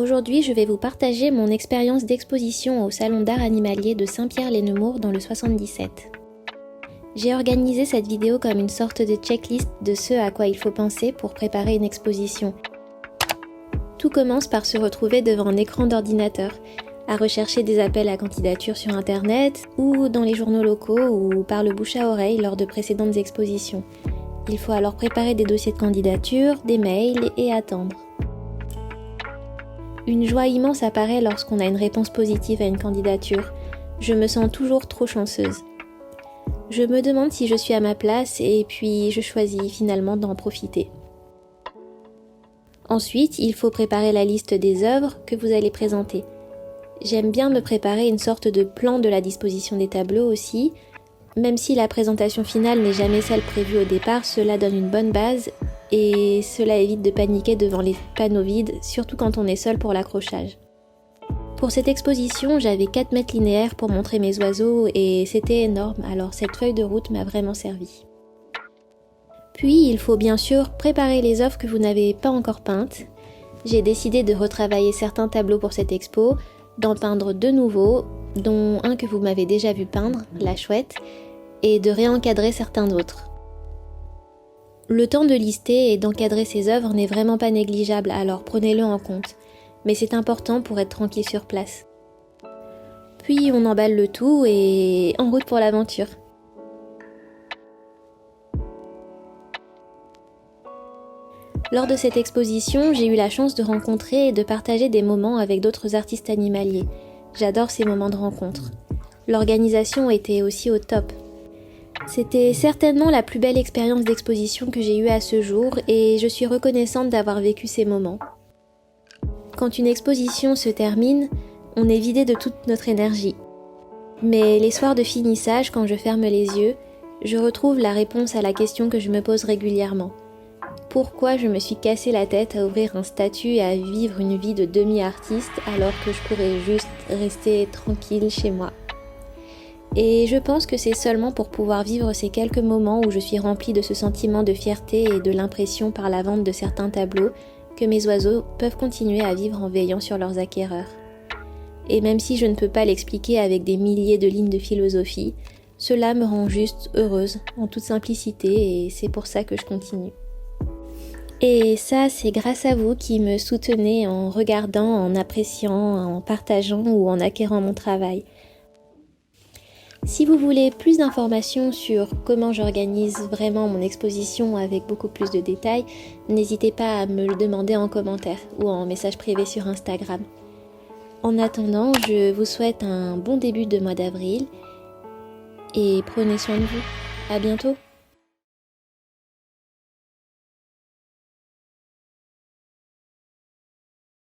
Aujourd'hui, je vais vous partager mon expérience d'exposition au Salon d'art animalier de Saint-Pierre-les-Nemours dans le 77. J'ai organisé cette vidéo comme une sorte de checklist de ce à quoi il faut penser pour préparer une exposition. Tout commence par se retrouver devant un écran d'ordinateur, à rechercher des appels à candidature sur internet ou dans les journaux locaux ou par le bouche à oreille lors de précédentes expositions. Il faut alors préparer des dossiers de candidature, des mails et attendre. Une joie immense apparaît lorsqu'on a une réponse positive à une candidature. Je me sens toujours trop chanceuse. Je me demande si je suis à ma place et puis je choisis finalement d'en profiter. Ensuite, il faut préparer la liste des œuvres que vous allez présenter. J'aime bien me préparer une sorte de plan de la disposition des tableaux aussi. Même si la présentation finale n'est jamais celle prévue au départ, cela donne une bonne base et cela évite de paniquer devant les panneaux vides, surtout quand on est seul pour l'accrochage. Pour cette exposition, j'avais 4 mètres linéaires pour montrer mes oiseaux et c'était énorme, alors cette feuille de route m'a vraiment servi. Puis, il faut bien sûr préparer les œuvres que vous n'avez pas encore peintes. J'ai décidé de retravailler certains tableaux pour cette expo, d'en peindre 2 nouveaux, dont un que vous m'avez déjà vu peindre, la chouette, et de réencadrer certains d'autres. Le temps de lister et d'encadrer ces œuvres n'est vraiment pas négligeable, alors prenez-le en compte, mais c'est important pour être tranquille sur place. Puis on emballe le tout et en route pour l'aventure. Lors de cette exposition, j'ai eu la chance de rencontrer et de partager des moments avec d'autres artistes animaliers. J'adore ces moments de rencontre. L'organisation était aussi au top. C'était certainement la plus belle expérience d'exposition que j'ai eue à ce jour et je suis reconnaissante d'avoir vécu ces moments. Quand une exposition se termine, on est vidé de toute notre énergie. Mais les soirs de finissage, quand je ferme les yeux, je retrouve la réponse à la question que je me pose régulièrement. Pourquoi je me suis cassé la tête à ouvrir un statut et à vivre une vie de demi-artiste alors que je pourrais juste rester tranquille chez moi ? Et je pense que c'est seulement pour pouvoir vivre ces quelques moments où je suis remplie de ce sentiment de fierté et de l'impression par la vente de certains tableaux que mes oiseaux peuvent continuer à vivre en veillant sur leurs acquéreurs. Et même si je ne peux pas l'expliquer avec des milliers de lignes de philosophie, cela me rend juste heureuse, en toute simplicité, et c'est pour ça que je continue. Et ça, c'est grâce à vous qui me soutenez en regardant, en appréciant, en partageant ou en acquérant mon travail. Si vous voulez plus d'informations sur comment j'organise vraiment mon exposition avec beaucoup plus de détails, n'hésitez pas à me le demander en commentaire ou en message privé sur Instagram. En attendant, je vous souhaite un bon début de mois d'avril et prenez soin de vous. À bientôt!